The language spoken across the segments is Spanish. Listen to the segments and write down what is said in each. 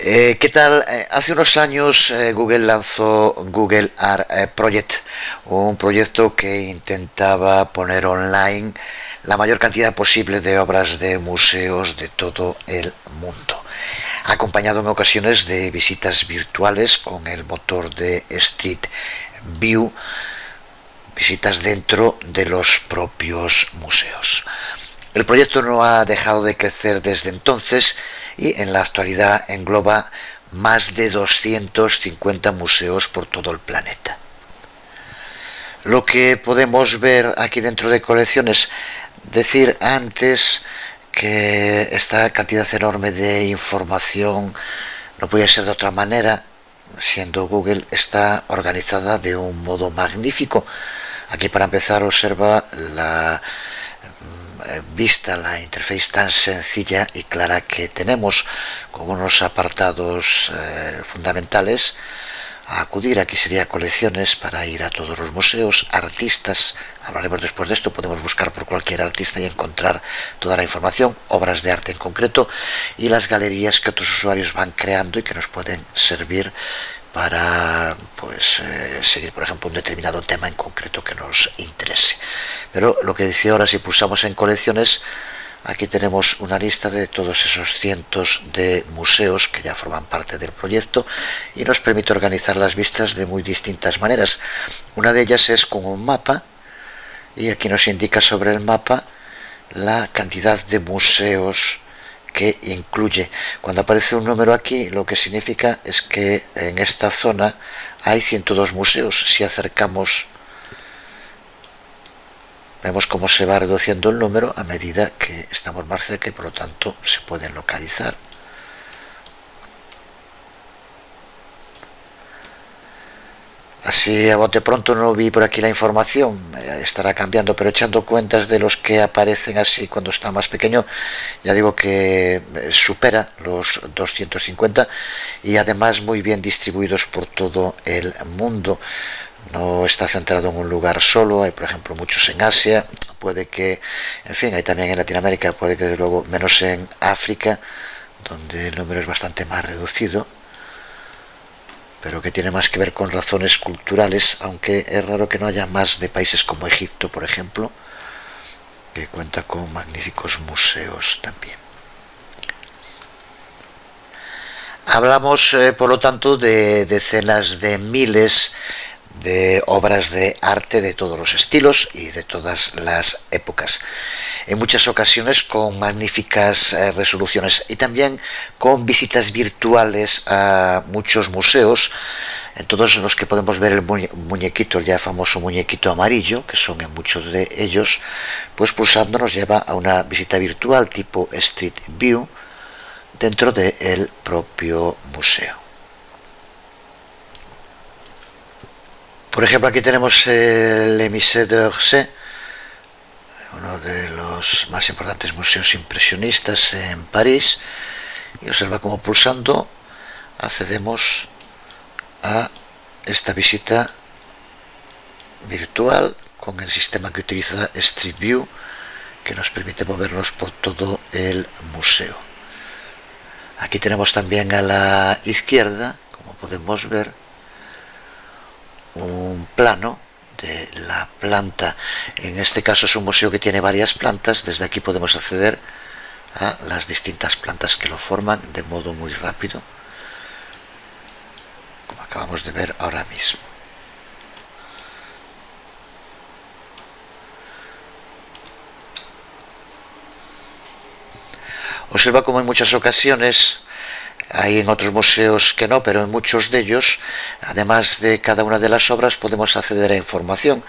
¿Qué tal? Hace unos años Google lanzó Google Art Project, un proyecto que intentaba poner online la mayor cantidad posible de obras de museos de todo el mundo, acompañado en ocasiones de visitas virtuales con el motor de Street View, visitas dentro de los propios museos. El proyecto no ha dejado de crecer desde entonces y en la actualidad engloba más de 250 museos por todo el planeta. Lo que podemos ver aquí dentro de colecciones, decir antes que esta cantidad enorme de información no podía ser de otra manera, siendo Google está organizada de un modo magnífico. Aquí para empezar observa la vista la interface tan sencilla y clara que tenemos, con unos apartados fundamentales a acudir. Aquí sería colecciones para ir a todos los museos, artistas, hablaremos después de esto, podemos buscar por cualquier artista y encontrar toda la información, obras de arte en concreto, y las galerías que otros usuarios van creando y que nos pueden servir para seguir, por ejemplo, un determinado tema en concreto que nos interese. Pero lo que decía ahora, si pulsamos en colecciones, aquí tenemos una lista de todos esos cientos de museos que ya forman parte del proyecto y nos permite organizar las vistas de muy distintas maneras. Una de ellas es con un mapa, y aquí nos indica sobre el mapa la cantidad de museos que incluye. Cuando aparece un número aquí, lo que significa es que en esta zona hay 102 museos. Si acercamos, vemos cómo se va reduciendo el número a medida que estamos más cerca y por lo tanto se pueden localizar. Así a bote pronto no vi por aquí la información, estará cambiando, pero echando cuentas de los que aparecen así cuando está más pequeño, ya digo que supera los 250 y además muy bien distribuidos por todo el mundo. No está centrado en un lugar solo, hay por ejemplo muchos en Asia, puede que, en fin, hay también en Latinoamérica, puede que desde luego menos en África, donde el número es bastante más reducido, pero que tiene más que ver con razones culturales, aunque es raro que no haya más de países como Egipto, por ejemplo, que cuenta con magníficos museos también. Hablamos, por lo tanto, de decenas de miles de obras de arte de todos los estilos y de todas las épocas, en muchas ocasiones con magníficas resoluciones y también con visitas virtuales a muchos museos, en todos los que podemos ver el muñequito, el ya famoso muñequito amarillo, que son en muchos de ellos, pues pulsando nos lleva a una visita virtual tipo Street View dentro del propio museo. Por ejemplo, aquí tenemos el Musée d'Orsay, uno de los más importantes museos impresionistas en París, y observa cómo pulsando accedemos a esta visita virtual con el sistema que utiliza Street View, que nos permite movernos por todo el museo. Aquí tenemos también a la izquierda, como podemos ver, un plano de la planta. En este caso es un museo que tiene varias plantas. Desde aquí podemos acceder a las distintas plantas que lo forman de modo muy rápido, como acabamos de ver ahora mismo. Observa como en muchas ocasiones, hay en otros museos que no, pero en muchos de ellos, además de cada una de las obras, podemos acceder a información.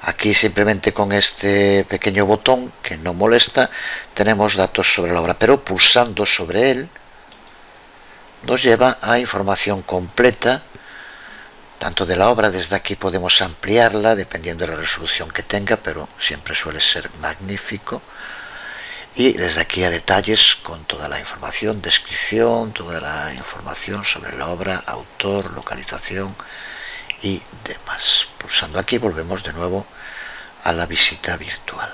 Aquí simplemente con este pequeño botón, que no molesta, tenemos datos sobre la obra, pero pulsando sobre él nos lleva a información completa, tanto de la obra. Desde aquí podemos ampliarla dependiendo de la resolución que tenga, pero siempre suele ser magnífico. Y desde aquí a detalles con toda la información, descripción, toda la información sobre la obra, autor, localización y demás. Pulsando aquí volvemos de nuevo a la visita virtual.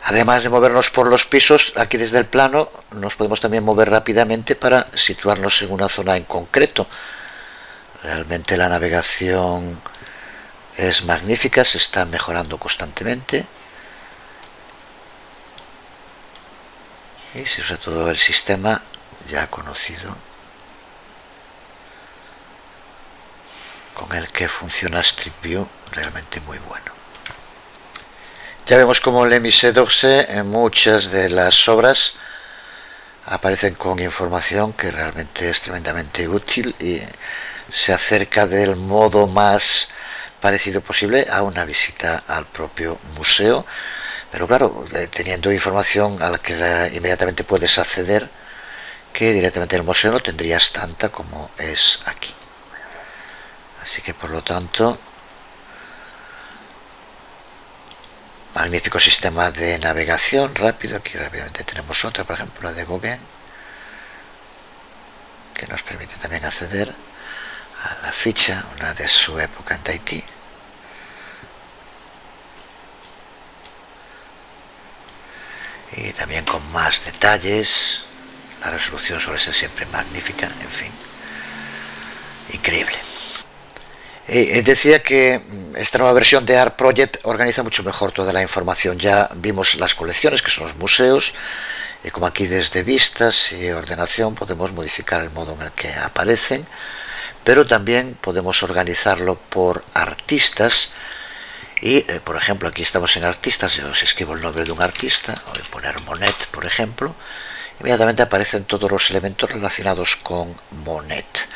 Además de movernos por los pisos, aquí desde el plano nos podemos también mover rápidamente para situarnos en una zona en concreto. Realmente la navegación es magnífica, se está mejorando constantemente. Y se usa todo el sistema ya conocido con el que funciona Street View, realmente muy bueno. Ya vemos como Le Musée d'Orsay en muchas de las obras aparecen con información que realmente es tremendamente útil y se acerca del modo más parecido posible a una visita al propio museo, pero claro, teniendo información a la que inmediatamente puedes acceder, que directamente en el museo no tendrías tanta como es aquí. Así que por lo tanto, magnífico sistema de navegación rápido. Aquí rápidamente tenemos otra, por ejemplo la de Gauguin, que nos permite también acceder a la ficha, una de su época en Tahití. Y también con más detalles, la resolución suele ser siempre magnífica, en fin, increíble. Decía que esta nueva versión de Art Project organiza mucho mejor toda la información. Ya vimos las colecciones, que son los museos, y como aquí desde vistas y ordenación podemos modificar el modo en el que aparecen, pero también podemos organizarlo por artistas. Y por ejemplo, aquí estamos en artistas, yo os escribo el nombre de un artista, voy a poner Monet, por ejemplo, inmediatamente aparecen todos los elementos relacionados con Monet.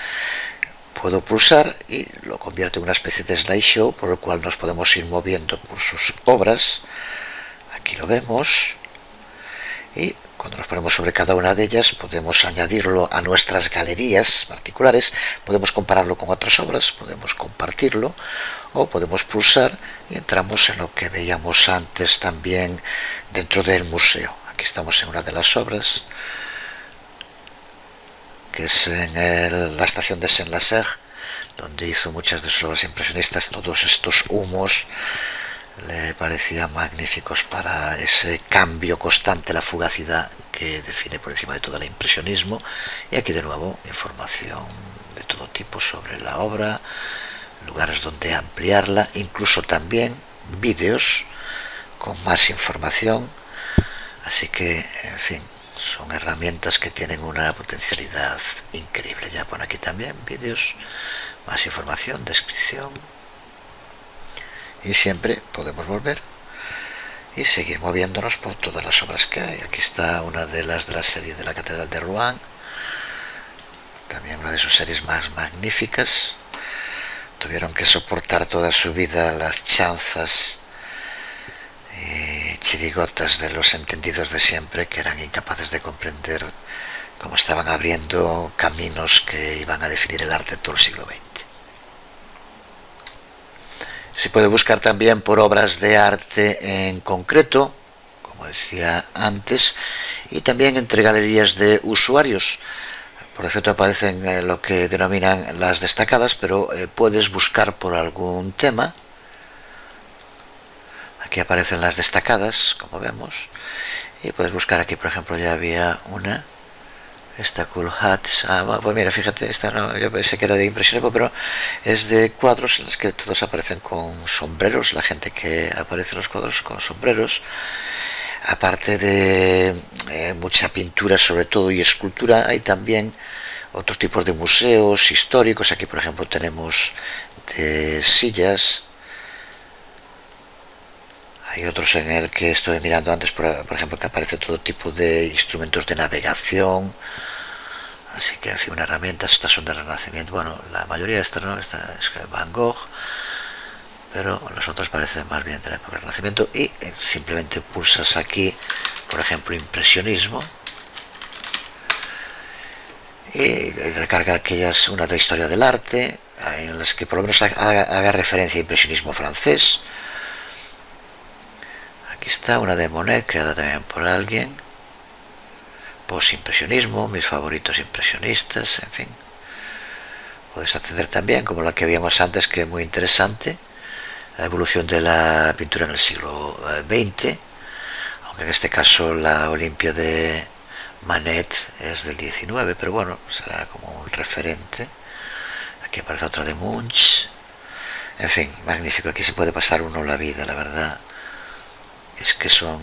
Puedo pulsar y lo convierte en una especie de slideshow, por el cual nos podemos ir moviendo por sus obras. Aquí lo vemos, y cuando nos ponemos sobre cada una de ellas podemos añadirlo a nuestras galerías particulares, podemos compararlo con otras obras, podemos compartirlo, o podemos pulsar y entramos en lo que veíamos antes también dentro del museo. Aquí estamos en una de las obras, que es en la estación de Saint-Lazare, donde hizo muchas de sus obras impresionistas. Todos estos humos le parecían magníficos para ese cambio constante, la fugacidad que define por encima de todo el impresionismo. Y aquí de nuevo información de todo tipo sobre la obra, lugares donde ampliarla, incluso también vídeos con más información. Así que, en fin, son herramientas que tienen una potencialidad increíble. Ya pone aquí también vídeos, más información, descripción, y siempre podemos volver y seguir moviéndonos por todas las obras que hay. Aquí está una de la serie de la Catedral de Rouen, también una de sus series más magníficas. Tuvieron que soportar toda su vida las chanzas y chirigotas de los entendidos de siempre, que eran incapaces de comprender cómo estaban abriendo caminos que iban a definir el arte de todo el siglo XX. Se puede buscar también por obras de arte en concreto, como decía antes, y también entre galerías de usuarios. Por defecto aparecen lo que denominan las destacadas, pero puedes buscar por algún tema. Aquí aparecen las destacadas, como vemos, y puedes buscar aquí, por ejemplo, ya había una, esta Cool Hats. Pues mira, fíjate, esta no, yo pensé que era de impresionismo, pero es de cuadros en los que todos aparecen con sombreros, la gente que aparece en los cuadros con sombreros. Aparte de mucha pintura sobre todo y escultura, hay también otros tipos de museos históricos. Aquí por ejemplo tenemos de sillas, hay otros en el que estoy mirando antes, por ejemplo, que aparece todo tipo de instrumentos de navegación. Así que en fin, unas herramientas. Estas son de Renacimiento, bueno, la mayoría de estas no, esta es Van Gogh, pero las otras parecen más bien de la época del Renacimiento. Y simplemente pulsas aquí, por ejemplo, impresionismo, y recarga aquellas, una de historia del arte, en las que por lo menos haga referencia a impresionismo francés. Aquí está una de Monet, creada también por alguien. Post-impresionismo, mis favoritos impresionistas, en fin. Puedes acceder también, como la que habíamos antes, que es muy interesante, la evolución de la pintura en el siglo XX, aunque en este caso la Olimpia de Manet es del 19, pero bueno, será como un referente. Aquí aparece otra de Munch. En fin, magnífico, aquí se puede pasar uno la vida, la verdad. Es que son...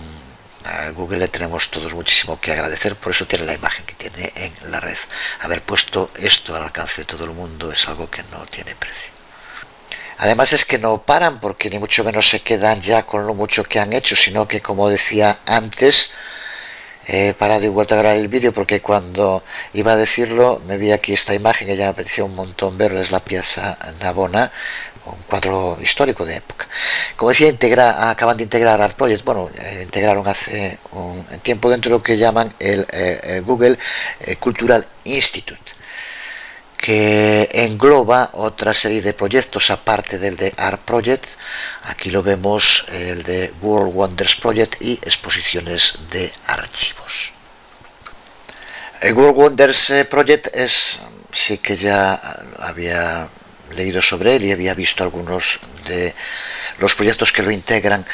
A Google le tenemos todos muchísimo que agradecer, por eso tiene la imagen que tiene en la red. Haber puesto esto al alcance de todo el mundo es algo que no tiene precio. Además es que no paran, porque ni mucho menos se quedan ya con lo mucho que han hecho, sino que, como decía antes, he parado y vuelto a grabar el vídeo porque cuando iba a decirlo me vi aquí esta imagen que ya me apeteció un montón verla. Es la Piazza Navona, un cuadro histórico de época. Como decía, acaban de integrar Art Project. Bueno, integraron hace un tiempo dentro de lo que llaman el Google Cultural Institute, que engloba otra serie de proyectos aparte del de Art Project. Aquí lo vemos, el de World Wonders Project y exposiciones de archivos. El World Wonders Project sí que ya había leído sobre él y había visto algunos de los proyectos que lo integran.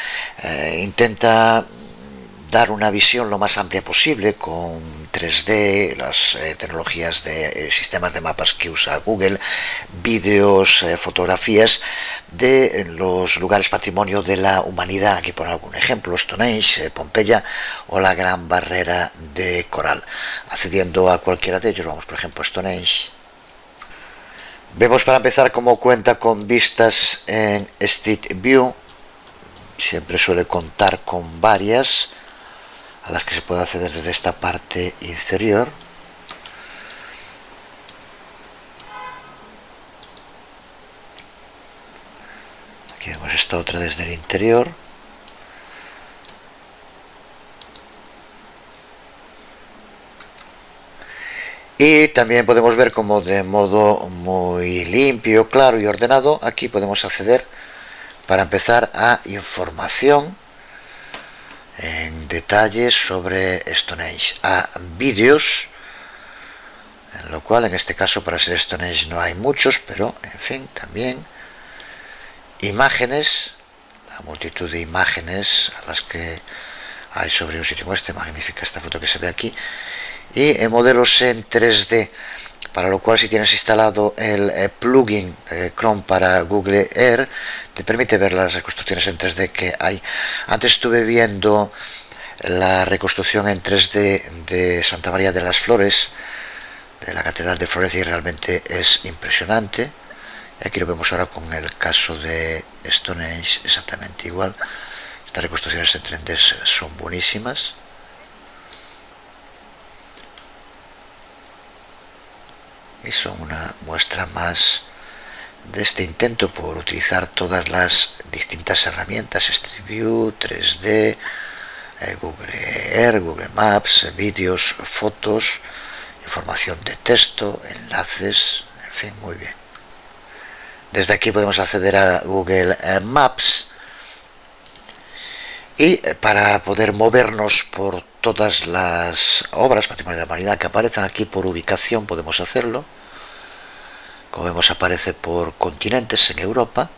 Intenta dar una visión lo más amplia posible con 3D, las tecnologías de sistemas de mapas que usa Google, vídeos, fotografías de los lugares patrimonio de la humanidad. Aquí por algún ejemplo, Stonehenge, Pompeya o la Gran Barrera de Coral. Accediendo a cualquiera de ellos, vamos por ejemplo a Stonehenge. Vemos para empezar cómo cuenta con vistas en Street View. Siempre suele contar con varias a las que se puede acceder desde esta parte inferior. Aquí vemos esta otra desde el interior. Y también podemos ver como de modo muy limpio, claro y ordenado, aquí podemos acceder para empezar a información en detalles sobre Stonehenge, a vídeos, en lo cual en este caso para ser Stonehenge no hay muchos, pero en fin, también imágenes, la multitud de imágenes a las que hay sobre un sitio como este. Magnífica esta foto que se ve aquí. Y modelos en 3D, para lo cual si tienes instalado el plugin Chrome para Google Earth, te permite ver las reconstrucciones en 3D que hay. Antes estuve viendo la reconstrucción en 3D de Santa María de las Flores, de la Catedral de Florencia, y realmente es impresionante. Aquí lo vemos ahora con el caso de Stonehenge, exactamente igual. Estas reconstrucciones en 3D son buenísimas. Y son una muestra más de este intento por utilizar todas las distintas herramientas: Street View, 3D, Google Earth, Google Maps, vídeos, fotos, información de texto, enlaces, en fin, muy bien. Desde aquí podemos acceder a Google Maps y para poder movernos por todas las obras patrimonio de la humanidad que aparecen aquí por ubicación podemos hacerlo. Como vemos, aparece por continentes en Europa.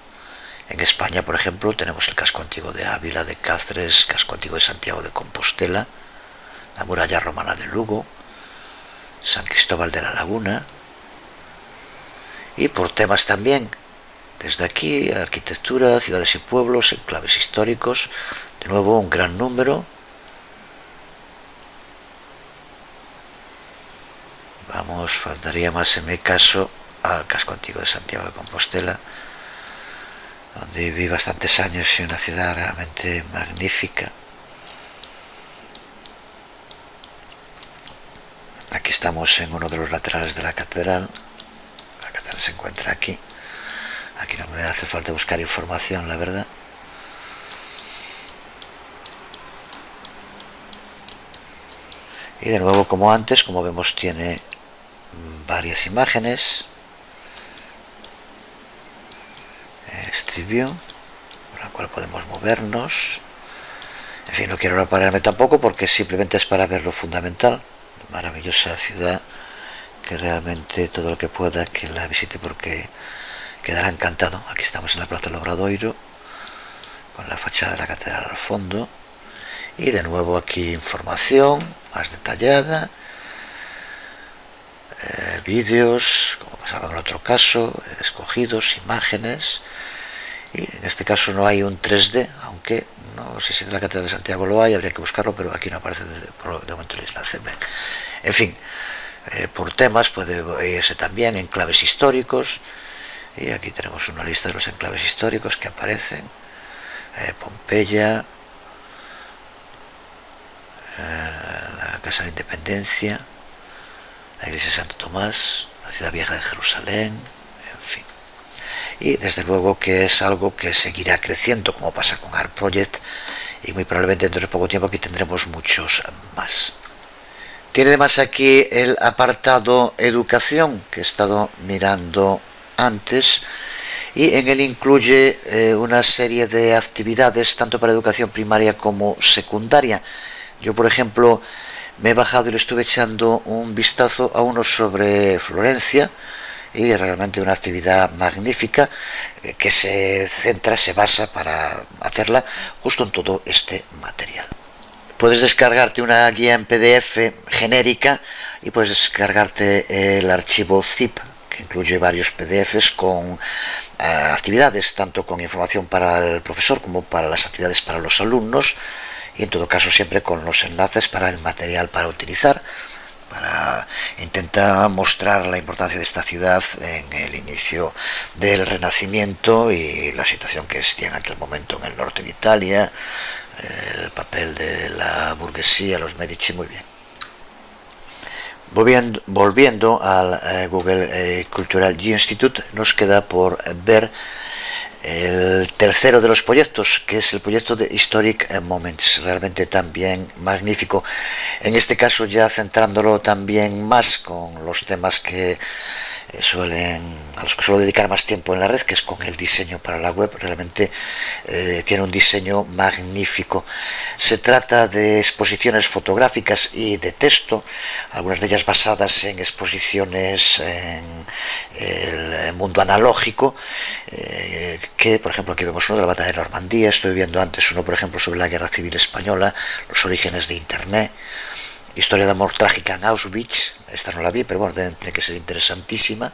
En España, por ejemplo, tenemos el casco antiguo de Ávila, de Cáceres, casco antiguo de Santiago de Compostela, la muralla romana de Lugo, San Cristóbal de la Laguna. Y por temas también, desde aquí, arquitectura, ciudades y pueblos, enclaves históricos. De nuevo, un gran número. Vamos, faltaría más en mi caso al casco antiguo de Santiago de Compostela, donde viví bastantes años y una ciudad realmente magnífica. Aquí estamos en uno de los laterales de la catedral. La catedral se encuentra aquí. Aquí no me hace falta buscar información, la verdad. Y de nuevo, como antes, como vemos, tiene varias imágenes. Street View, por la cual podemos movernos. En fin, no quiero ahora pararme tampoco porque simplemente es para ver lo fundamental. Maravillosa ciudad, que realmente todo lo que pueda que la visite porque quedará encantado. Aquí estamos en la Plaza del Obradoiro, con la fachada de la catedral al fondo. Y de nuevo aquí información más detallada, vídeos, como pasaba en el otro caso, escogidos, imágenes. Y en este caso no hay un 3D, aunque no sé si en la Catedral de Santiago lo hay, habría que buscarlo, pero aquí no aparece de momento el Isla CB. En fin, por temas puede irse también enclaves históricos, y aquí tenemos una lista de los enclaves históricos que aparecen: Pompeya, la Casa de la Independencia, la Iglesia de Santo Tomás, la Ciudad Vieja de Jerusalén, en fin. Y desde luego que es algo que seguirá creciendo, como pasa con Art Project, y muy probablemente dentro de poco tiempo aquí tendremos muchos más. Tiene además aquí el apartado educación, que he estado mirando antes, y en él incluye una serie de actividades tanto para educación primaria como secundaria. Yo, por ejemplo, me he bajado y le estuve echando un vistazo a uno sobre Florencia, y es realmente una actividad magnífica que se basa para hacerla justo en todo este material. Puedes descargarte una guía en PDF genérica y puedes descargarte el archivo zip, que incluye varios PDFs con actividades, tanto con información para el profesor como para las actividades para los alumnos, y en todo caso siempre con los enlaces para el material para utilizar, para intentar mostrar la importancia de esta ciudad en el inicio del Renacimiento y la situación que existía en aquel momento en el norte de Italia, el papel de la burguesía, los Medici. Muy bien. Volviendo al Google Cultural Institute, nos queda por ver el tercero de los proyectos, que es el proyecto de Historic Moments, realmente también magnífico, en este caso ya centrándolo también más con los temas que a los que suelo dedicar más tiempo en la red, que es con el diseño para la web. Realmente tiene un diseño magnífico. Se trata de exposiciones fotográficas y de texto, algunas de ellas basadas en exposiciones en el mundo analógico, que por ejemplo aquí vemos uno de la batalla de Normandía, estoy viendo antes uno por ejemplo sobre la guerra civil española, los orígenes de internet, historia de amor trágica en Auschwitz. Esta no la vi, pero bueno, tiene que ser interesantísima.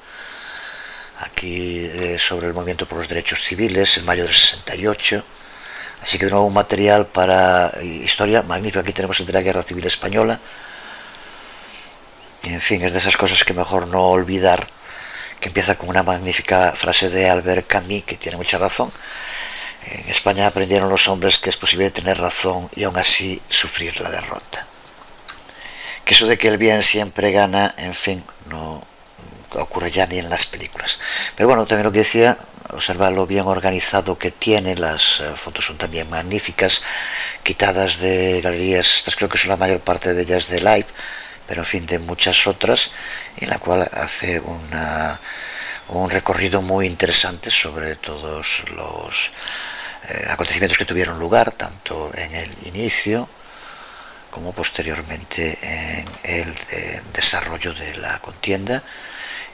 Aquí sobre el movimiento por los derechos civiles, el mayo del 68. Así que de nuevo un material para historia magnífico. Aquí tenemos el de la guerra civil española. Y en fin, es de esas cosas que mejor no olvidar, que empieza con una magnífica frase de Albert Camus, que tiene mucha razón. En España aprendieron los hombres que es posible tener razón y aún así sufrir la derrota. Que eso de que el bien siempre gana, en fin, no ocurre ya ni en las películas. Pero bueno, también lo que decía, observa lo bien organizado que tiene, las fotos son también magníficas, quitadas de galerías, estas creo que son la mayor parte de ellas de Live, pero en fin, de muchas otras, en la cual hace un recorrido muy interesante sobre todos los acontecimientos que tuvieron lugar, tanto en el inicio como posteriormente en el desarrollo de la contienda.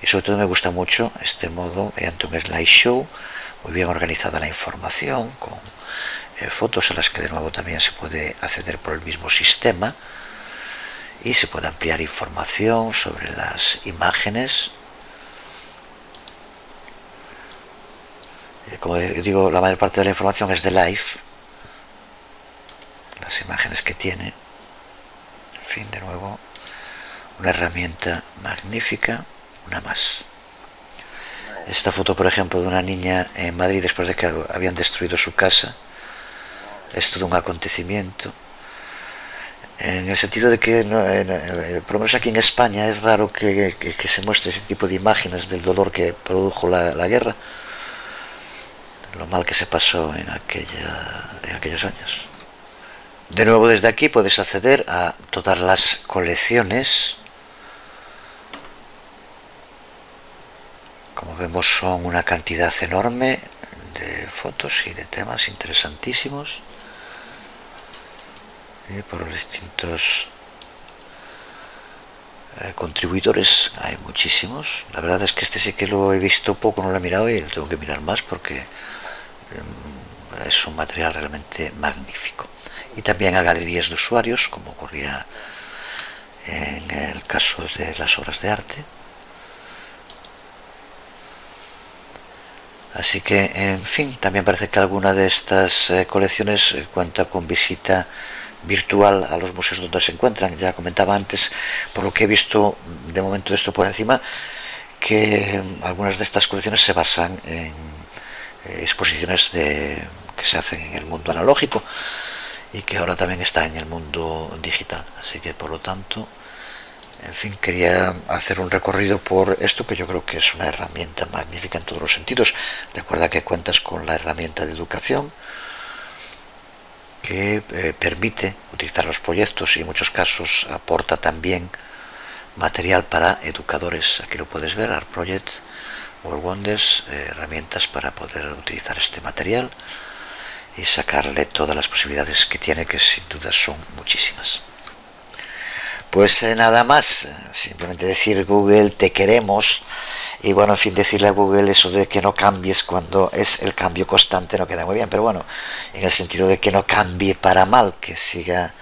Y sobre todo me gusta mucho este modo mediante un slideshow, muy bien organizada la información, con fotos a las que de nuevo también se puede acceder por el mismo sistema, y se puede ampliar información sobre las imágenes. Como digo, la mayor parte de la información es de Live, las imágenes que tiene. En fin, de nuevo, una herramienta magnífica, una más. Esta foto, por ejemplo, de una niña en Madrid después de que habían destruido su casa, es todo un acontecimiento, en el sentido de que por lo menos aquí en España es raro que se muestre ese tipo de imágenes del dolor que produjo la guerra, lo mal que se pasó en aquellos años. De nuevo, desde aquí puedes acceder a todas las colecciones. Como vemos, son una cantidad enorme de fotos y de temas interesantísimos, y por los distintos contribuidores hay muchísimos. La verdad es que este sí que lo he visto poco, no lo he mirado, y lo tengo que mirar más porque es un material realmente magnífico. y también a galerías de usuarios, como ocurría en el caso de las obras de arte. Así que, en fin, también parece que alguna de estas colecciones cuenta con visita virtual a los museos donde se encuentran. Ya comentaba antes, por lo que he visto de momento de esto por encima, que algunas de estas colecciones se basan en exposiciones que se hacen en el mundo analógico y que ahora también está en el mundo digital. Así que, por lo tanto, en fin, quería hacer un recorrido por esto, que yo creo que es una herramienta magnífica en todos los sentidos. Recuerda que cuentas con la herramienta de educación, que permite utilizar los proyectos y en muchos casos aporta también material para educadores. Aquí lo puedes ver, Art Project, World Wonders, herramientas para poder utilizar este material y sacarle todas las posibilidades que tiene, que sin duda son muchísimas. Pues nada más, simplemente decir: Google, te queremos. Y bueno, en fin, decirle a Google eso de que no cambies cuando es el cambio constante no queda muy bien, pero bueno, en el sentido de que no cambie para mal, que siga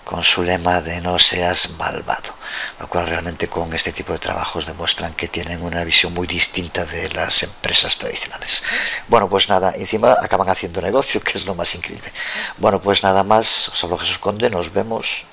con su lema de no seas malvado, lo cual realmente con este tipo de trabajos demuestran que tienen una visión muy distinta de las empresas tradicionales. Bueno, pues nada, encima acaban haciendo negocio, que es lo más increíble. Bueno, pues nada más, os hablo Jesús Conde, nos vemos.